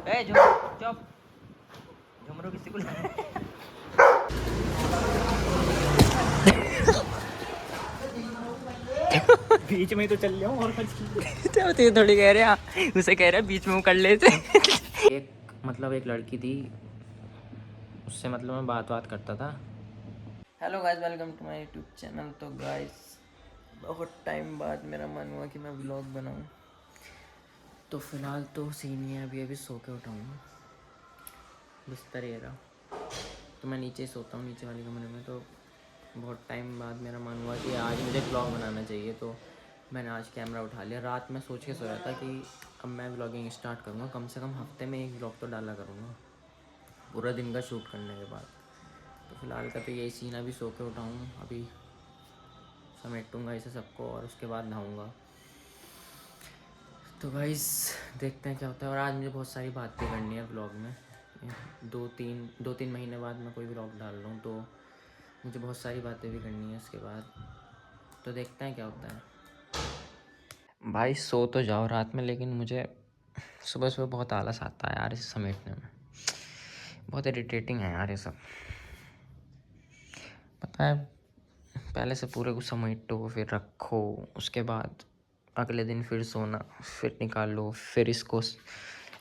ए झुमरू चुप, झुमरू किसी को बीच में ही तो चल जाऊँ और कुछ तो थोड़ी कह रहे हैं, उसे कह रहे हैं बीच में वो कर लेते। एक लड़की थी, उससे मतलब मैं बात करता था। Hello guys, welcome to my YouTube channel. तो गाइस बहुत टाइम बाद मेरा मन हुआ कि मैं व्लॉग बनाऊं। तो फिलहाल तो सीन ही है, अभी सो के उठाऊंगा, बिस्तर ये रहा। तो मैं नीचे ही सोता हूँ, नीचे वाले कमरे में। तो बहुत टाइम बाद मेरा मन हुआ कि आज मुझे व्लॉग बनाना चाहिए, तो मैंने आज कैमरा उठा लिया। रात में सोच के सोया था कि अब मैं व्लॉगिंग स्टार्ट करूँगा, कम से कम हफ्ते में एक व्लॉग तो डाला करूँगा पूरा दिन का शूट करने के बाद। तो फिलहाल का तो यही सीन, अभी सो के उठाऊँ, अभी समेटूँगा इसे सबको और उसके बाद नहाऊँगा। तो गाइस देखते हैं क्या होता है। और आज मुझे बहुत सारी बातें करनी है व्लॉग में। दो तीन महीने बाद मैं कोई व्लॉग डाल रहा हूँ, तो मुझे बहुत सारी बातें भी करनी है उसके बाद। तो देखते हैं क्या होता है। भाई सो तो जाओ रात में, लेकिन मुझे सुबह सुबह बहुत आलस आता है यार इसे समेटने में। बहुत इरिटेटिंग है यार ये सब, पता है। पहले से पूरे को समेटो, फिर रखो, उसके बाद अगले दिन फिर सोना, फिर निकालो, फिर इसको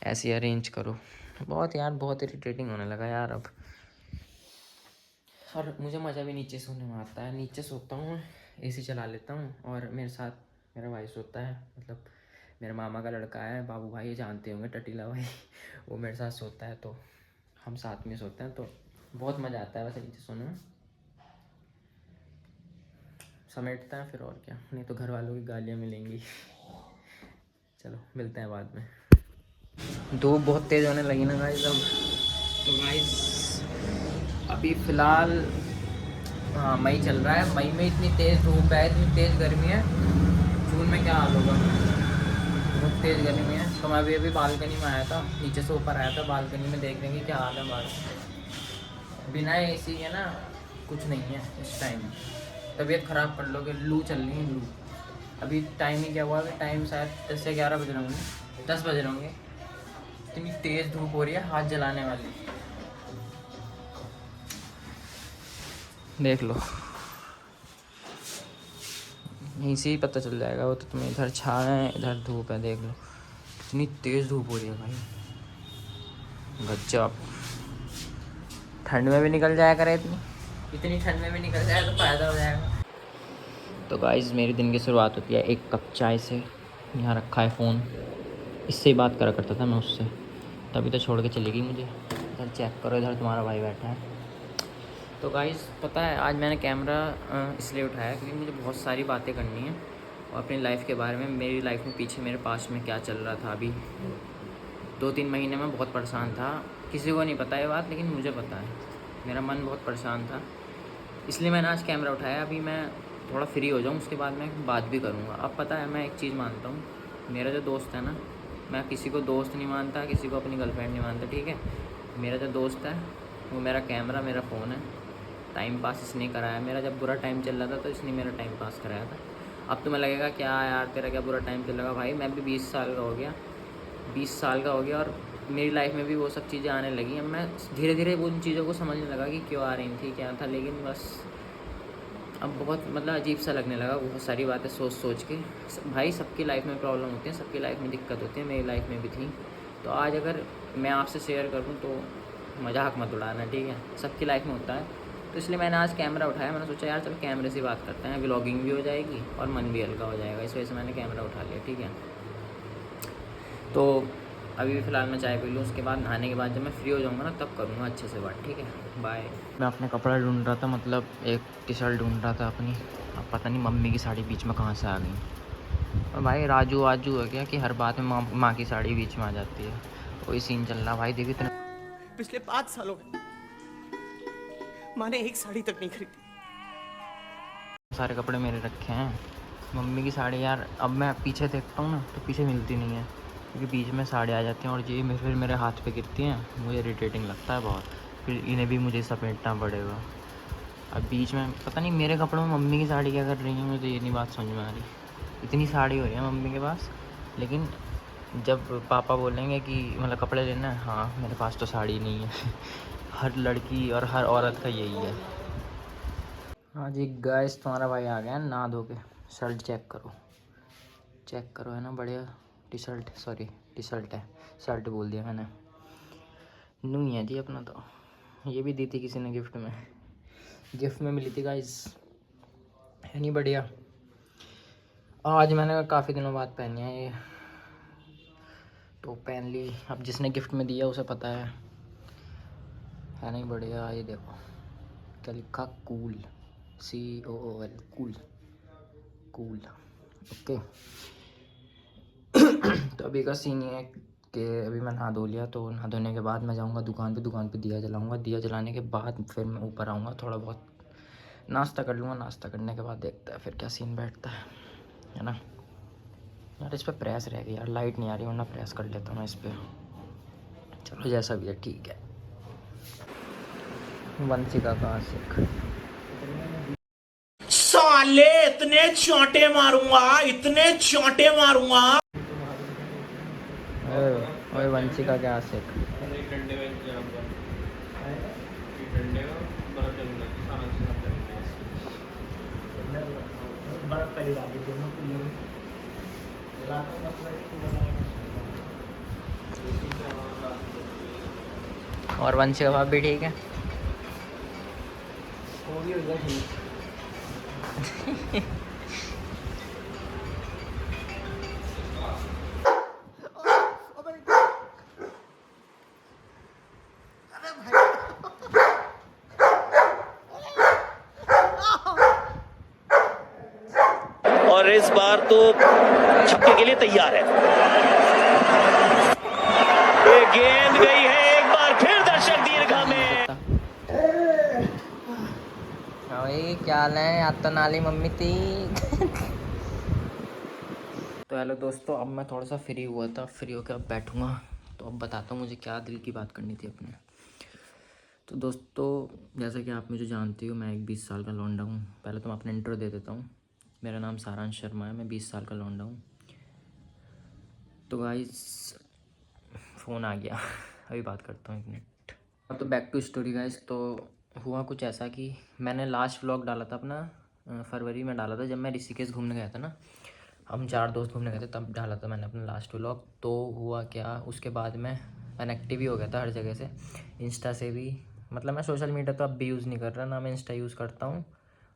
ऐसे अरेंज करो। बहुत यार, बहुत इरिटेटिंग होने लगा यार अब। और मुझे मज़ा भी नीचे सोने में आता है। नीचे सोता हूँ, एसी चला लेता हूँ, और मेरे साथ मेरा भाई सोता है, मतलब मेरे मामा का लड़का है, बाबू भाई, ये जानते होंगे, टटीला भाई। वो मेरे साथ सोता है, तो हम साथ में सोते हैं। तो बहुत मज़ा आता है वैसे नीचे सोने में। समेटता है फिर, और क्या, नहीं तो घर वालों की गालियाँ मिलेंगी। चलो मिलते हैं बाद में। धूप बहुत तेज़ होने लगी ना गाइस अब। तो गाइस अभी फ़िलहाल हाँ मई चल रहा है। मई में इतनी तेज़ धूप है, इतनी तेज़ गर्मी है। जून में क्या हाल होगा, बहुत तेज़ गर्मी है। तो मैं अभी बालकनी में आया था, नीचे से ऊपर आया था, बालकनी में देख रहे हैं कि क्या हाल है बाहर। बिना एसी के ना कुछ नहीं है इस टाइम, तबीयत ख़राब कर लोगे। लू चल रही है, लू। अभी टाइम ही क्या हुआ, अभी टाइम शायद 10 से 11 बज रहे होंगे, 10 बज रहे होंगे। इतनी तेज़ धूप हो रही है, हाथ जलाने वाली। देख लो, यहीं से ही पता चल जाएगा वो तो तुम्हें। इधर छाँव है, इधर धूप है, देख लो कितनी तेज़ धूप हो रही है भाई, गजब। ठंड में भी निकल जाया करे, इतनी ठंड में भी निकल जाए तो फ़ायदा हो जाएगा। तो गाइस मेरे दिन की शुरुआत होती है एक कप चाय से। यहाँ रखा है फ़ोन, इससे ही बात करा करता था मैं उससे, तभी तो छोड़ के चली गई मुझे। इधर चेक करो, इधर तुम्हारा भाई बैठा है। तो गाइस पता है आज मैंने कैमरा इसलिए उठाया क्योंकि मुझे बहुत सारी बातें करनी है, और अपनी लाइफ के बारे में, मेरी लाइफ में पीछे मेरे पास्ट में क्या चल रहा था। अभी 2-3 महीने में बहुत परेशान था, किसी को नहीं पता ये बात, लेकिन मुझे पता है। मेरा मन बहुत परेशान था, इसलिए मैंने आज कैमरा उठाया। अभी मैं थोड़ा फ्री हो जाऊँ, उसके बाद मैं बात भी करूँगा। अब पता है मैं एक चीज़ मानता हूँ, मेरा जो दोस्त है ना, मैं किसी को दोस्त नहीं मानता, किसी को अपनी गर्लफ्रेंड नहीं मानता, ठीक है। मेरा जो दोस्त है वो मेरा कैमरा, मेरा फ़ोन है। टाइम पास इसने कराया मेरा, जब बुरा टाइम चल रहा था तो इसने मेरा टाइम पास कराया था। अब तुम्हें लगेगा क्या यार तेरा क्या बुरा टाइम चल रहा है। भाई मैं भी 20 साल का हो गया, 20 साल का हो गया, और मेरी लाइफ में भी वो सब चीज़ें आने लगी। अब मैं धीरे धीरे उन चीज़ों को समझने लगा कि क्यों आ रही थी, क्या था। लेकिन बस अब बहुत मतलब अजीब सा लगने लगा, बहुत सारी बातें सोच सोच के। भाई सबकी लाइफ में प्रॉब्लम होती है, सबकी लाइफ में दिक्कत होती है, मेरी लाइफ में भी थी। तो आज अगर मैं आपसे शेयर करूँ तो मजाक मत उड़ाना, ठीक है। सबकी लाइफ में होता है, तो इसलिए मैंने आज कैमरा उठाया। मैंने सोचा यार चलो कैमरे से बात करते हैं, व्लॉगिंग भी हो जाएगी और मन भी हल्का हो जाएगा। इस वजह से मैंने कैमरा उठा लिया, ठीक है। तो अभी फ़िलहाल मैं चाय पी लूँ, उसके बाद नहाने के बाद जब मैं फ्री हो जाऊँगा ना तब करूँगा अच्छे से बात, ठीक है। बाय। मैं अपने कपड़ा ढूंढ रहा था, मतलब एक टी शर्ट ढूंढ रहा था अपनी। अब पता नहीं मम्मी की साड़ी बीच में कहाँ से आ गई। और भाई राजू वाजू है क्या कि हर बात में माँ की साड़ी बीच में आ जाती है। वही सीन चल रहा भाई, देखिए इतना। पिछले 5 सालों में माँ ने एक साड़ी तक नहीं खरीदी। सारे कपड़े मेरे रखे हैं, मम्मी की साड़ी यार। अब मैं पीछे देखता हूँ ना तो पीछे मिलती नहीं है, क्योंकि बीच में साड़ी आ जाती हैं और ये फिर मेरे हाथ पे गिरती हैं। मुझे इरिटेटिंग लगता है बहुत, फिर इन्हें भी मुझे समेटना पड़ेगा। अब बीच में पता नहीं मेरे कपड़ों में मम्मी की साड़ी क्या कर रही है, मुझे ये नहीं बात समझ में आ रही। इतनी साड़ी हो रही है मम्मी के पास, लेकिन जब पापा बोलेंगे कि मतलब कपड़े लेना है, हाँ मेरे पास तो साड़ी नहीं है। हर लड़की और हर औरत का यही है। हाँ जी गाइस, तुम्हारा भाई आ गया नहा धो के। शर्ट चेक करो, चेक करो, है ना बढ़िया। T shirt, sorry T shirt है, शर्ट बोल दिया मैंने। न्यू है जी अपना तो। ये भी दी थी किसी ने गिफ्ट में, गिफ्ट में मिली थी गाइस, है नहीं बढ़िया। आज मैंने काफ़ी दिनों बाद पहनी है ये, तो पहन ली। अब जिसने गिफ्ट में दिया उसे पता है नहीं बढ़िया। ये देखो क्या लिखा, cool, COOL, cool, cool, okay. तो अभी का सीन ये है कि अभी मैं नहा धो लिया, तो नहा धोने के बाद मैं जाऊंगा दुकान पे, दुकान पे दिया जलाऊंगा। दिया जलाने के बाद फिर मैं ऊपर आऊँगा, थोड़ा बहुत नाश्ता कर लूँगा। नाश्ता करने के बाद देखता है फिर क्या सीन बैठता है ना। यार इस पर प्रेस रह गई यार, लाइट नहीं आ रही, वरना प्रेस कर लेता हूँ इस पर। चलो जैसा भी है ठीक है। वंशिका का आशिक। साले इतने चोंटे मारूंगा, इतने चोंटे मारूंगा। ओए वंशिका के आशिक। और वंशिका भाभी भी ठीक है। और इस बार तो छक्के के लिए तैयार है। ये गेंद गई है एक बार फिर दर्शक दीर्घा में। भाई क्या हाल है, याद तो नाली मम्मी थी। तो हेलो दोस्तों, अब मैं थोड़ा सा फ्री हुआ था, फ्री होकर अब बैठूंगा। तो अब बताता हूँ मुझे क्या दिल की बात करनी थी अपने। तो दोस्तों जैसा कि आप मुझे जानते हो, मैं एक 20 साल का लौंडा हूँ। पहले तो मैं अपना इंट्रो दे देता हूँ। मेरा नाम सारांश शर्मा है, मैं 20 साल का लौंडा हूँ। तो गाइस फ़ोन आ गया। अभी बात करता हूँ 1 मिनट। तो बैक टू स्टोरी गाइस। तो हुआ कुछ ऐसा कि मैंने लास्ट व्लॉग डाला था अपना, फरवरी में डाला था, जब मैं ऋषिकेश घूमने गया था ना। हम 4 दोस्त घूमने गए थे, तब डाला था मैंने अपना लास्ट व्लॉग। तो हुआ क्या, उसके बाद मैं अनएक्टिव ही हो गया था हर जगह से, इंस्टा से भी। मतलब मैं सोशल मीडिया तो अब भी यूज़ नहीं कर रहा ना, मैं इंस्टा यूज़ करता हूँ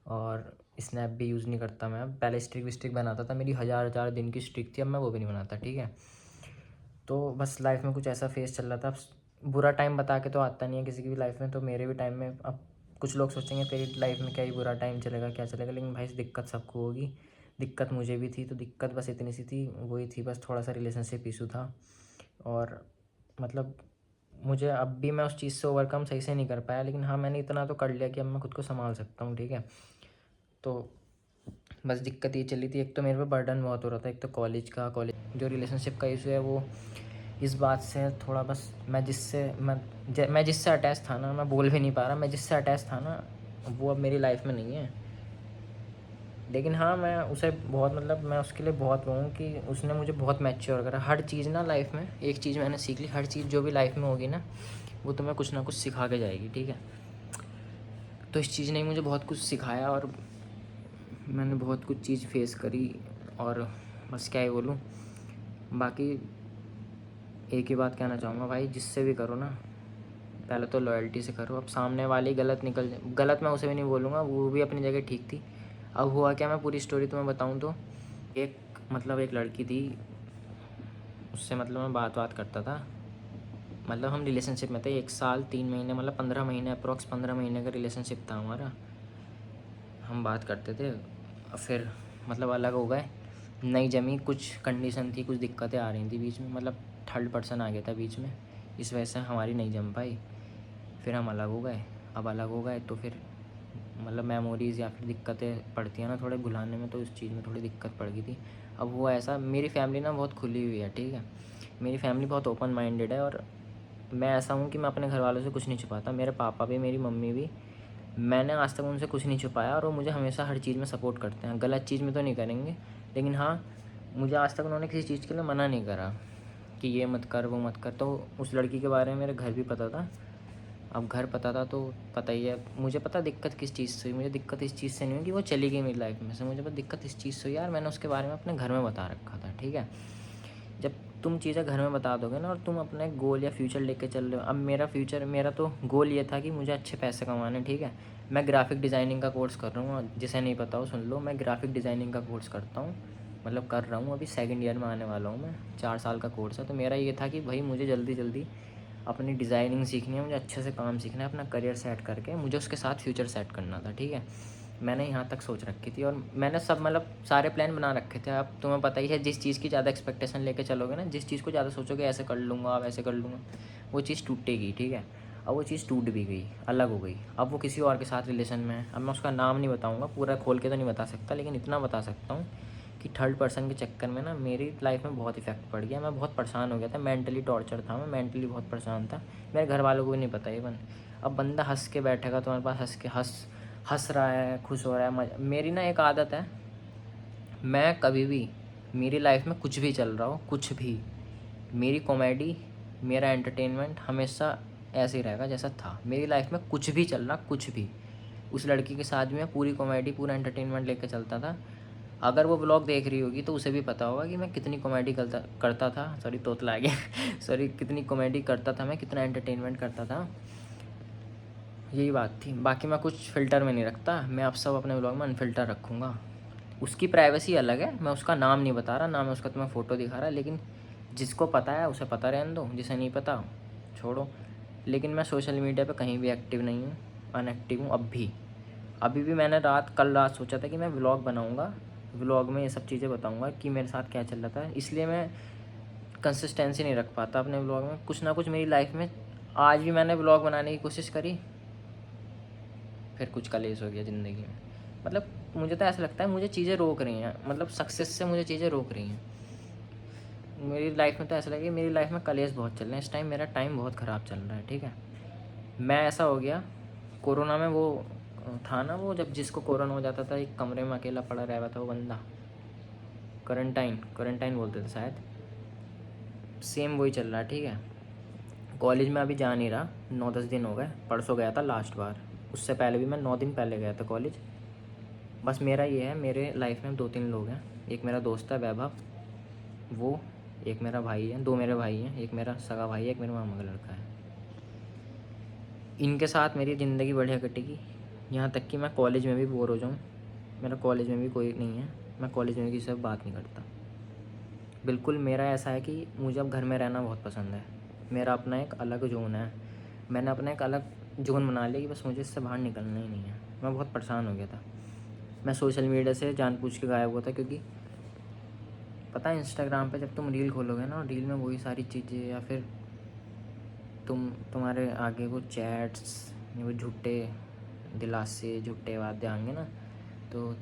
और स्नैप भी यूज़ नहीं करता मैं। अब पहले स्ट्रिक विस्ट्रिक बनाता था, मेरी 1000 दिन की स्ट्रिक थी, अब मैं वो भी नहीं बनाता, ठीक है। तो बस लाइफ में कुछ ऐसा फेस चल रहा था। अब बुरा टाइम बता के तो आता नहीं है किसी की भी लाइफ में, तो मेरे भी टाइम में अब कुछ लोग सोचेंगे तेरी लाइफ में क्या ही बुरा टाइम चलेगा, क्या चलेगा, लेकिन भाई दिक्कत सबको होगी। दिक्कत मुझे भी थी, तो दिक्कत बस इतनी सी थी, वही थी बस, थोड़ा सा रिलेशनशिप इशू था। और मतलब मुझे अब भी मैं उस चीज़ से ओवरकम सही से नहीं कर पाया, लेकिन हाँ मैंने इतना तो कर लिया कि अब मैं खुद को संभाल सकता हूँ, ठीक है। तो बस दिक्कत ये चली थी, एक तो मेरे पे बर्डन बहुत हो रहा था, एक तो कॉलेज जो रिलेशनशिप का इशू है वो इस बात से थोड़ा, बस मैं जिससे अटैच था ना, मैं बोल भी नहीं पा रहा, मैं जिससे अटैच था ना वो अब मेरी लाइफ में नहीं है। लेकिन हाँ मैं उसे बहुत, मतलब मैं उसके लिए बहुत वो हूँ कि उसने मुझे बहुत मैच्योर करा। हर चीज़ ना लाइफ में, एक चीज़ मैंने सीख ली, हर चीज़ जो भी लाइफ में होगी ना वो तुम्हें कुछ ना कुछ सिखा के जाएगी, ठीक है। तो इस चीज़ ने मुझे बहुत कुछ सिखाया और मैंने बहुत कुछ चीज़ फेस करी। और बस क्या ही बोलूँ, बाकी एक ही बात कहना चाहूँगा भाई, जिससे भी करो ना पहले तो लॉयल्टी से करो। अब सामने वाली गलत निकल जाए, गलत मैं उसे भी नहीं बोलूँगा, वो भी अपनी जगह ठीक थी। अब हुआ क्या, मैं पूरी स्टोरी तुम्हें बताऊँ तो एक लड़की थी, उससे मतलब मैं बात करता था। मतलब हम रिलेशनशिप में थे 1 साल 3 महीने, मतलब 15 महीने, अप्रॉक्स 15 महीने का रिलेशनशिप था हमारा। हम बात करते थे, फिर मतलब अलग हो गए, नहीं जमी, कुछ कंडीशन थी, कुछ दिक्कतें आ रही थी बीच में, मतलब थर्ड पर्सन आ गया था बीच में, इस वजह से हमारी नहीं जम पाई। फिर हम अलग हो गए। अब अलग हो गए तो फिर मतलब मेमोरीज़ या फिर दिक्कतें पड़ती हैं ना थोड़े भुलाने में, तो उस चीज़ में थोड़ी दिक्कत पड़ गई थी। अब वो ऐसा, मेरी फैमिली ना बहुत खुली हुई है, ठीक है। मेरी फैमिली बहुत ओपन माइंडेड है और मैं ऐसा हूँ कि मैं अपने घर वालों से कुछ नहीं छुपाता। मेरे पापा भी, मेरी मम्मी भी, मैंने आज तक उनसे कुछ नहीं छुपाया और वो मुझे हमेशा हर चीज़ में सपोर्ट करते हैं। गलत चीज़ में तो नहीं करेंगे, लेकिन हाँ मुझे आज तक उन्होंने किसी चीज़ के लिए मना नहीं करा। कि ये मत कर वो मत कर। तो उस लड़की के बारे में मेरे घर भी पता था। अब घर पता था तो पता ही है मुझे, पता दिक्कत किस चीज़ से हुई। मुझे दिक्कत इस चीज़ से नहीं हुई कि वो चली गई मेरी लाइफ में से, मुझे बस दिक्कत इस चीज़ से हुई यार, मैंने उसके बारे में अपने घर में बता रखा था, ठीक है। जब तुम चीज़ें घर में बता दोगे ना और तुम अपने गोल या फ्यूचर लेके चल रहे हो, अब मेरा तो गोल ये था कि मुझे अच्छे पैसे कमाने, ठीक है। मैं ग्राफिक डिज़ाइनिंग का कोर्स कर रहा हूँ, जिसे नहीं पता हो सुन लो, मैं ग्राफिक डिज़ाइनिंग का कोर्स करता हूँ, मतलब कर रहा हूँ, अभी 2nd ईयर में आने वाला हूँ मैं। 4 साल का कोर्स है। तो मेरा ये था कि भाई मुझे जल्दी जल्दी अपनी डिज़ाइनिंग सीखनी है, मुझे अच्छे से काम सीखना है, अपना करियर सेट करके मुझे उसके साथ फ्यूचर सेट करना था, ठीक है। मैंने यहाँ तक सोच रखी थी और मैंने सब मतलब सारे प्लान बना रखे थे। अब तुम्हें पता ही है, जिस चीज़ की ज़्यादा एक्सपेक्टेशन लेके चलोगे ना, जिस चीज़ को ज़्यादा सोचोगे ऐसे कर लूँगा वैसे कर लूँगा, वो चीज़ टूटेगी, ठीक है। अब वो चीज़ टूट भी गई, अलग हो गई। अब वो किसी और के साथ रिलेशन में है। अब मैं उसका नाम नहीं बताऊँगा, पूरा खोल के तो नहीं बता सकता, लेकिन इतना बता सकता हूँ कि 3rd पर्सन के चक्कर में ना मेरी लाइफ में बहुत इफेक्ट पड़ गया। मैं बहुत परेशान हो गया था, मेंटली टॉर्चर था मैं, मेंटली बहुत परेशान था। मेरे घर वालों को भी नहीं पता इवन। अब बंदा हंस के बैठेगा तुम्हारे पास, हंस रहा है, खुश हो रहा है। मेरी ना एक आदत है, मैं कभी भी मेरी लाइफ में कुछ भी चल रहा हो, कुछ भी, मेरी कॉमेडी, मेरा एंटरटेनमेंट हमेशा ऐसे ही रहेगा जैसा था। मेरी लाइफ में कुछ भी चल रहा, कुछ भी, उस लड़की के साथ भी मैं पूरी कॉमेडी पूरा एंटरटेनमेंट लेकर चलता था। अगर वो व्लॉग देख रही होगी तो उसे भी पता होगा कि मैं कितनी कॉमेडी करता था, सॉरी तोतला आ गया सॉरी, कितनी कॉमेडी करता था मैं, कितना एंटरटेनमेंट करता था। यही बात थी। बाकी मैं कुछ फ़िल्टर में नहीं रखता, मैं अब सब अपने व्लॉग में अनफिल्टर रखूँगा। उसकी प्राइवेसी अलग है, मैं उसका नाम नहीं बता रहा, ना मैं उसका तुम्हें फ़ोटो दिखा रहा, लेकिन जिसको पता है उसे पता रहने दो, जिसे नहीं पता छोड़ो। लेकिन मैं सोशल मीडिया पे कहीं भी एक्टिव नहीं हूँ, अनएक्टिव हूँ अभी भी मैंने कल रात सोचा था कि मैं व्लॉग बनाऊँगा, व्लॉग में ये सब चीज़ें बताऊँगा कि मेरे साथ क्या चल रहा था। इसलिए मैं कंसिस्टेंसी नहीं रख पाता अपने व्लॉग में, कुछ ना कुछ मेरी लाइफ में। आज भी मैंने व्लॉग बनाने की कोशिश करी, फिर कुछ कलेश हो गया ज़िंदगी में। मतलब मुझे तो ऐसा लगता है मुझे चीज़ें रोक रही हैं, मतलब सक्सेस से मुझे चीज़ें रोक रही हैं। मेरी लाइफ में तो ऐसा लगे, मेरी लाइफ में कलेश बहुत चल रहे हैं इस टाइम, मेरा टाइम बहुत ख़राब चल रहा है, ठीक है। मैं ऐसा हो गया, कोरोना में वो था ना, वो जब जिसको कोरोना हो जाता था, एक कमरे में अकेला पड़ा रह था वो बंदा, क्वारंटाइन बोलते थे शायद, सेम वही चल रहा है, ठीक है। कॉलेज में अभी जा नहीं रहा, 9-10 दिन हो गए, परसों गया था लास्ट बार, उससे पहले भी मैं 9 दिन पहले गया था कॉलेज। बस मेरा ये है, मेरे लाइफ में 2-3 लोग हैं। एक मेरा दोस्त है वैभव, वो, एक मेरा भाई है, 2 मेरे भाई हैं, एक मेरा सगा भाई है, एक मेरे मामा का लड़का है। इनके साथ मेरी ज़िंदगी बढ़िया कटेगी, यहाँ तक कि मैं कॉलेज में भी बोर हो जाऊँ। मेरा कॉलेज में भी कोई नहीं है, मैं कॉलेज में किसी से बात नहीं करता बिल्कुल। मेरा ऐसा है कि मुझे अब घर में रहना बहुत पसंद है, मेरा अपना एक अलग जोन है, मैंने अपना एक अलग जोन बना लिया कि बस मुझे इससे बाहर निकलना ही नहीं है। मैं बहुत परेशान हो गया था, मैं सोशल मीडिया से जानबूझ के गायब हुआ था, क्योंकि पता है इंस्टाग्राम पे जब तुम रील खोलोगे ना, रील में वही सारी चीज़ें, या फिर तुम्हारे आगे वो चैट्स, वो झूठे दिलासे, झूठे वादे आएंगे ना, तो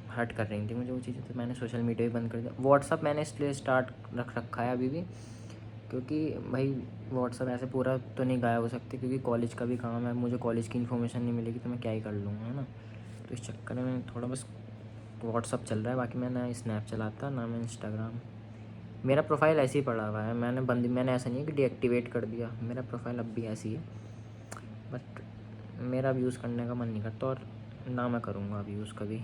हर्ट कर रही थी मुझे वो चीज़ें। तो मैंने सोशल मीडिया भी बंद कर दिया। व्हाट्सअप मैंने इसलिए स्टार्ट रख रखा है अभी भी, क्योंकि भाई व्हाट्सअप ऐसे पूरा तो नहीं गायब हो सकती, क्योंकि कॉलेज का भी काम है, मुझे कॉलेज की इन्फॉर्मेशन नहीं मिलेगी तो मैं क्या ही कर लूँगा, है ना। तो इस चक्कर में थोड़ा बस व्हाट्सअप चल रहा है, बाकी मैं ना स्नैप चलाता, ना मैं इंस्टाग्राम। मेरा प्रोफाइल ऐसे ही पड़ा हुआ है, मैंने ऐसा नहीं है कि डीएक्टिवेट कर दिया, मेरा प्रोफाइल अब भी ऐसी है, बट मेरा अब यूज़ करने का मन नहीं करता, और ना मैं करूँगा अब यूज़ कभी,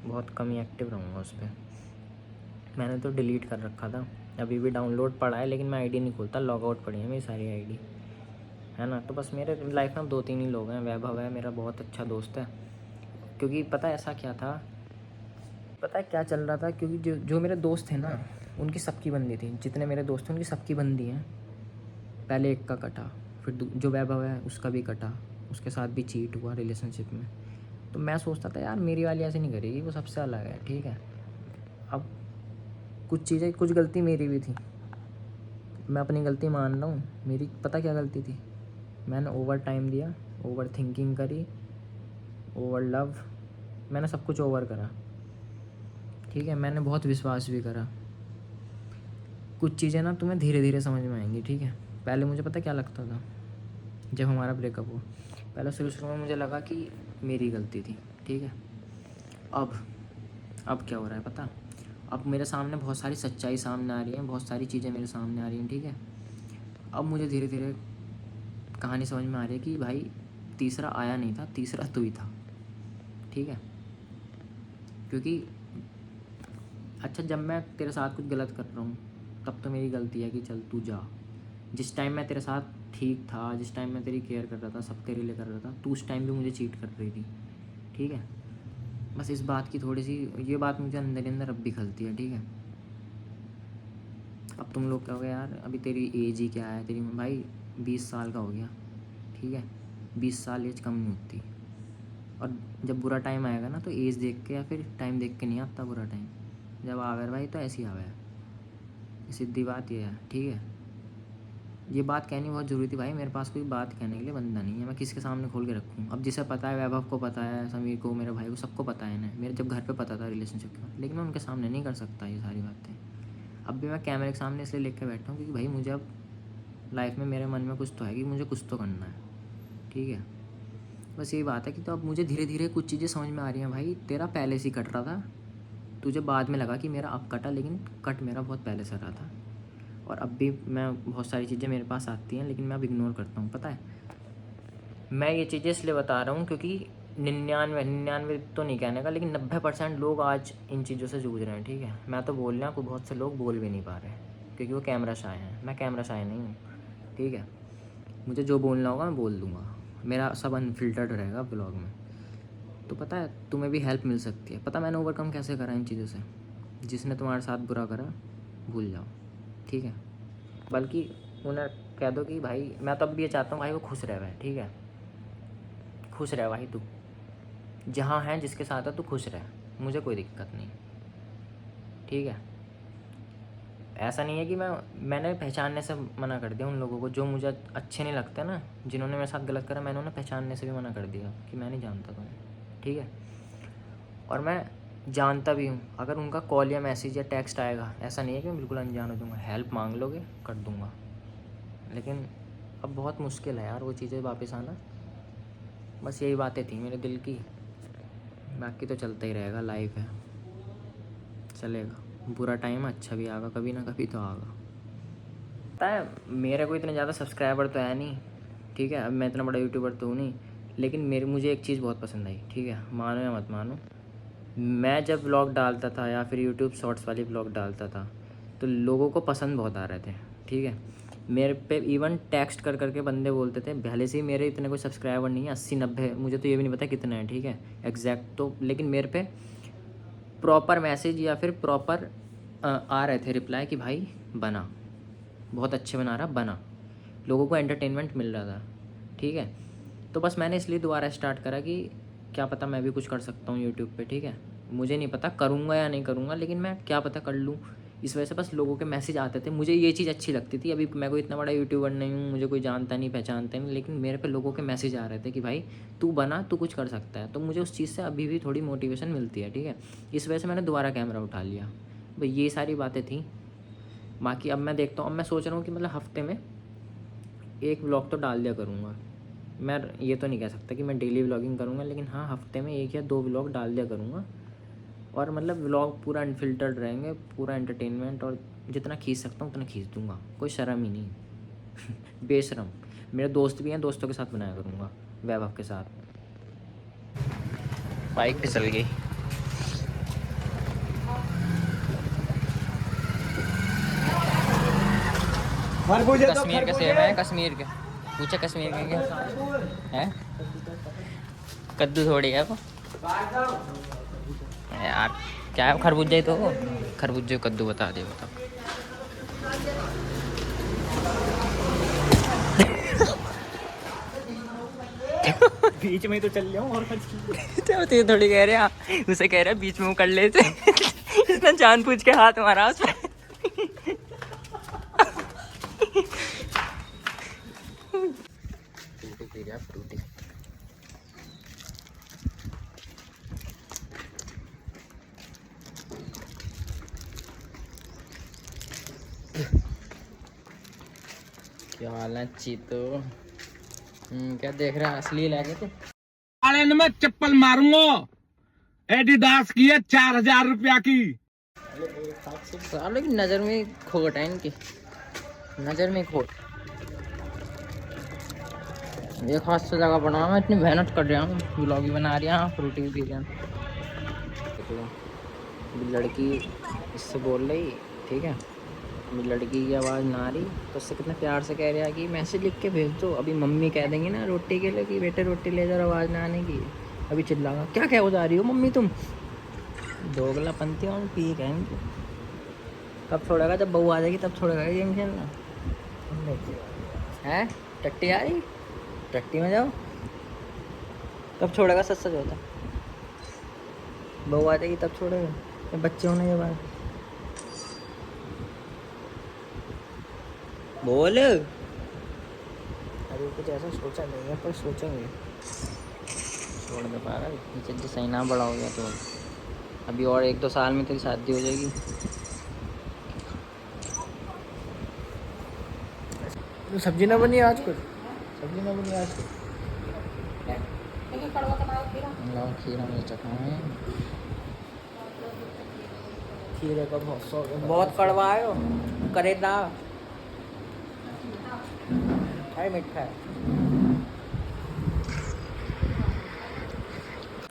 बहुत कम ही एक्टिव रहूँगा उस पर। मैंने तो डिलीट कर रखा था, अभी भी डाउनलोड पड़ा है, लेकिन मैं आईडी नहीं खोलता, लॉग आउट पड़ी है मेरी सारी आईडी, है ना। तो बस मेरे लाइफ में 2-3 ही लोग हैं। वैभव है मेरा बहुत अच्छा दोस्त है, क्योंकि पता है ऐसा क्या था, पता है क्या चल रहा था, क्योंकि जो मेरे दोस्त थे ना, उनकी सबकी बंदी थी, जितने मेरे दोस्त हैं उनकी सबकी बंदी हैं। पहले एक का कटा, फिर जो वैभव है उसका भी कटा, उसके साथ भी चीट हुआ रिलेशनशिप में। तो मैं सोचता था यार मेरी वाली ऐसे नहीं करेगी, वो सबसे अलग है, ठीक है। अब कुछ गलती मेरी भी थी, मैं अपनी गलती मान रहा हूँ। मेरी पता क्या गलती थी, मैंने ओवर टाइम दिया, ओवर थिंकिंग करी, ओवर लव, मैंने सब कुछ ओवर करा, ठीक है। मैंने बहुत विश्वास भी करा। कुछ चीज़ें ना तुम्हें धीरे धीरे समझ में आएंगी, ठीक है। पहले मुझे पता क्या लगता था, जब हमारा ब्रेकअप हुआ, पहले शुरू में मुझे लगा कि मेरी गलती थी, ठीक है। अब क्या हो रहा है पता, अब मेरे सामने बहुत सारी सच्चाई सामने आ रही है, बहुत सारी चीज़ें मेरे सामने आ रही हैं, ठीक है। अब मुझे धीरे धीरे कहानी समझ में आ रही है कि भाई तीसरा आया नहीं था, तीसरा तू ही था, ठीक है। क्योंकि अच्छा, जब मैं तेरे साथ कुछ गलत कर रहा हूँ तब तो मेरी गलती है कि चल तू जा। जिस टाइम मैं तेरे साथ ठीक था, जिस टाइम मैं तेरी केयर कर रहा था, सब तेरे लिए कर रहा था, तू उस टाइम भी मुझे चीट कर रही थी, ठीक है। बस इस बात की थोड़ी सी, ये बात मुझे अंदर ही अंदर अब भी खलती है, ठीक है। अब तुम लोग कहोगे यार अभी तेरी एज ही क्या है, तेरी भाई 20 साल का हो गया, ठीक है। 20 साल एज कम नहीं होती। और जब बुरा टाइम आएगा ना तो एज देख के या फिर टाइम देख के नहीं आता बुरा टाइम। जब आवे भाई तो ऐसी आवे, सीधी बात ये है, ठीक है। ये बात कहनी बहुत ज़रूरी थी भाई, मेरे पास कोई बात कहने के लिए बंदा नहीं है, मैं किसके सामने खोल के रखूँ। अब जिसे पता है, वैभव को पता है, समीर को, मेरे भाई को, सबको पता है ना। मेरे जब घर पे पता था रिलेशनशिप के, लेकिन मैं उनके सामने नहीं कर सकता ये सारी बातें। अब भी मैं कैमरे के सामने इसलिए लेके बैठा हूँ क्योंकि भाई मुझे अब लाइफ में मेरे मन में कुछ तो है कि मुझे कुछ तो करना है, ठीक है। बस यही बात है कि तो अब मुझे धीरे धीरे कुछ चीज़ें समझ में आ रही हैं। भाई तेरा पहले से ही कट रहा था, तुझे बाद में लगा कि मेरा अब कटा, लेकिन कट मेरा बहुत पहले से रहा था। और अब भी मैं बहुत सारी चीज़ें मेरे पास आती हैं लेकिन मैं अब इग्नोर करता हूँ, पता है। मैं ये चीज़ें इसलिए बता रहा हूँ क्योंकि 99 तो नहीं कहने का, लेकिन 90% लोग आज इन चीज़ों से जूझ रहे हैं, ठीक है। मैं तो बोल रहा हूँ, बहुत से लोग बोल भी नहीं पा रहे क्योंकि वो कैमरा शाय हैं। मैं कैमरा शाय नहीं हूँ, ठीक है। मुझे जो बोलना होगा मैं बोल दूँगा, मेरा सब अनफिल्टर्ड रहेगा ब्लॉग में। तो पता है तुम्हें भी हेल्प मिल सकती है। पता मैंने ओवरकम कैसे करा इन चीज़ों से। जिसने तुम्हारे साथ बुरा करा भूल जाओ, ठीक है। बल्कि उन्हें कह दो कि भाई मैं तो अब भी ये चाहता हूँ भाई वो खुश रहे भाई, ठीक है। खुश रहे भाई, तू जहाँ है जिसके साथ है तू खुश रहे, मुझे कोई दिक्कत नहीं, ठीक है। ऐसा नहीं है कि मैंने पहचानने से मना कर दिया उन लोगों को जो मुझे अच्छे नहीं लगते ना, जिन्होंने मेरे साथ गलत करा, मैंने उन्हें पहचानने से भी मना कर दिया कि मैं नहीं जानता तुम्हें, ठीक है। और मैं जानता भी हूँ, अगर उनका कॉल या मैसेज या टेक्स्ट आएगा, ऐसा नहीं है कि मैं बिल्कुल अनजान हो दूँगा। हेल्प मांग लोगे कर दूँगा, लेकिन अब बहुत मुश्किल है यार वो चीज़ें वापस आना। बस यही बातें थी मेरे दिल की, बाकी तो चलता ही रहेगा, लाइफ है, चलेगा। बुरा टाइम अच्छा भी आएगा, कभी ना कभी तो आएगा। पता है मेरे को इतने ज़्यादा सब्सक्राइबर तो है नहीं, ठीक है। अब मैं इतना बड़ा यूट्यूबर तो हूँ नहीं, लेकिन मुझे एक चीज़ बहुत पसंद आई, ठीक है। मानो या मत मानो, मैं जब व्लॉग डालता था या फिर यूट्यूब शॉर्ट्स वाली व्लॉग डालता था तो लोगों को पसंद बहुत आ रहे थे, ठीक है। मेरे पे इवन टेक्स्ट कर करके बंदे बोलते थे, भले से ही मेरे इतने कोई सब्सक्राइबर नहीं है, 80-90, मुझे तो ये भी नहीं पता कितना है, ठीक है एग्जैक्ट तो, लेकिन मेरे पे प्रॉपर मैसेज या फिर प्रॉपर आ रहे थे रिप्लाई कि भाई बना, बहुत अच्छे बना रहा, बना। लोगों को एंटरटेनमेंट मिल रहा था, ठीक है। तो बस मैंने इसलिए दोबारा स्टार्ट करा कि क्या पता मैं भी कुछ कर सकता हूँ यूट्यूब पे, ठीक है। मुझे नहीं पता करूँगा या नहीं करूँगा, लेकिन मैं क्या पता कर लूँ। इस वजह से बस लोगों के मैसेज आते थे, मुझे ये चीज़ अच्छी लगती थी। अभी मैं कोई इतना बड़ा यूट्यूबर नहीं हूँ, मुझे कोई जानता नहीं पहचानता नहीं, लेकिन मेरे पे लोगों के मैसेज आ रहे थे कि भाई तू बना, तू कुछ कर सकता है। तो मुझे उस चीज़ से अभी भी थोड़ी मोटिवेशन मिलती है, ठीक है। इस वजह से मैंने दोबारा कैमरा उठा लिया। भाई ये सारी बातें थी। बाकी अब मैं देखता हूँ, अब मैं सोच रहा हूँ कि मतलब हफ्ते में एक व्लॉग तो डाल दिया करूँगा। मैं ये तो नहीं कह सकता कि मैं डेली व्लॉगिंग करूँगा, लेकिन हाँ हफ्ते में 1 या 2 व्लॉग डाल दिया करूँगा। और मतलब व्लॉग पूरा अनफिल्टर्ड रहेंगे, पूरा एंटरटेनमेंट, और जितना खींच सकता हूँ उतना खींच दूँगा, कोई शर्म ही नहीं। बेशरम। मेरे दोस्त भी हैं, दोस्तों के साथ बनाया करूँगा, वैभव के साथ। बाइक फिसल गई। कश्मीर के सेब हैं, कश्मीर के, पूछे कश्मीर के क्या है। कद्दू थोड़ी है वो यार, क्या है खरबूजा ही तो, खरबूजे कद्दू बता दे बताओ। बीच में ही तो चल रहा हूँ और तो थोड़ी कह रहे हैं, उसे कह रहे हैं बीच में वो कर लेते। इसने जानबूझ के हाथ मारा उस पर। फ्रूटी क्या हाल है चीतो? क्या देख रहा है, असली लागे तू? में चप्पल मारूंगा। एडिडास की है 4000 रुपया की। सालों की नज़र में खोट है इनकी, नज़र में खोट। ये खास से जगह बना, मैं इतनी मेहनत कर रहा हूँ, व्लॉग भी बना रहा हूँ, फ्रूटी भी पी रहा हूँ। अभी लड़की इससे बोल रही, ठीक है, अभी लड़की की आवाज़ ना आ रही तो उससे कितना प्यार से कह रहा है कि मैसेज लिख के भेज दो। अभी मम्मी कह देंगी ना रोटी के लिए कि बेटे रोटी ले जाओ, आवाज़ ना आने की, अभी चिल्लाऊंगा क्या क्या हो जा रही हो मम्मी तुम। दोगला पंथी और पी गए इनको। कब छोड़ेगा, जब बहू आ जाएगी तब छोड़ेगा गेम खेलना है। टट्टी आ रही, टट्टी में जाओ, कब छोड़ेगा, सच सच होता। बहू आ जाएगी तब छोड़ेगा, ये बच्चे होने के बाद। बोल, अरे कुछ ऐसा सोचा नहीं है पर सोचेंगे। छोड़ दे पागल, नीचे सही ना बड़ा हो गया तो अभी और 1-2 साल में तेरी शादी हो जाएगी। तो सब्जी ना बनी आज, कुछ सब्जी ना बनी आज कुछ। खीरा में चखाएं, खीरे का बहुत शौक है। बहुत कड़वा है वो, करेला है, मीठा है।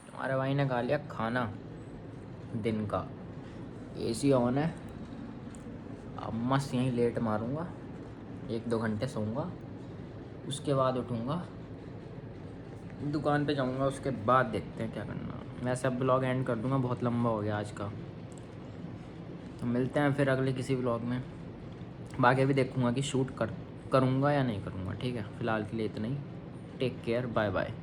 हमारे भाई ने खा लिया खाना दिन का, एसी ऑन है। अब मस्त यहीं लेट मारूंगा, 1-2 घंटे सोऊंगा, उसके बाद उठूंगा, दुकान पे जाऊंगा, उसके बाद देखते हैं क्या करना। वैसे अब ब्लॉग एंड कर दूंगा, बहुत लंबा हो गया आज का। तो मिलते हैं फिर अगले किसी ब्लॉग में। बाकी भी देखूंगा कि शूट करूंगा या नहीं करूंगा, ठीक है। फ़िलहाल के लिए इतना ही। Take care, bye bye.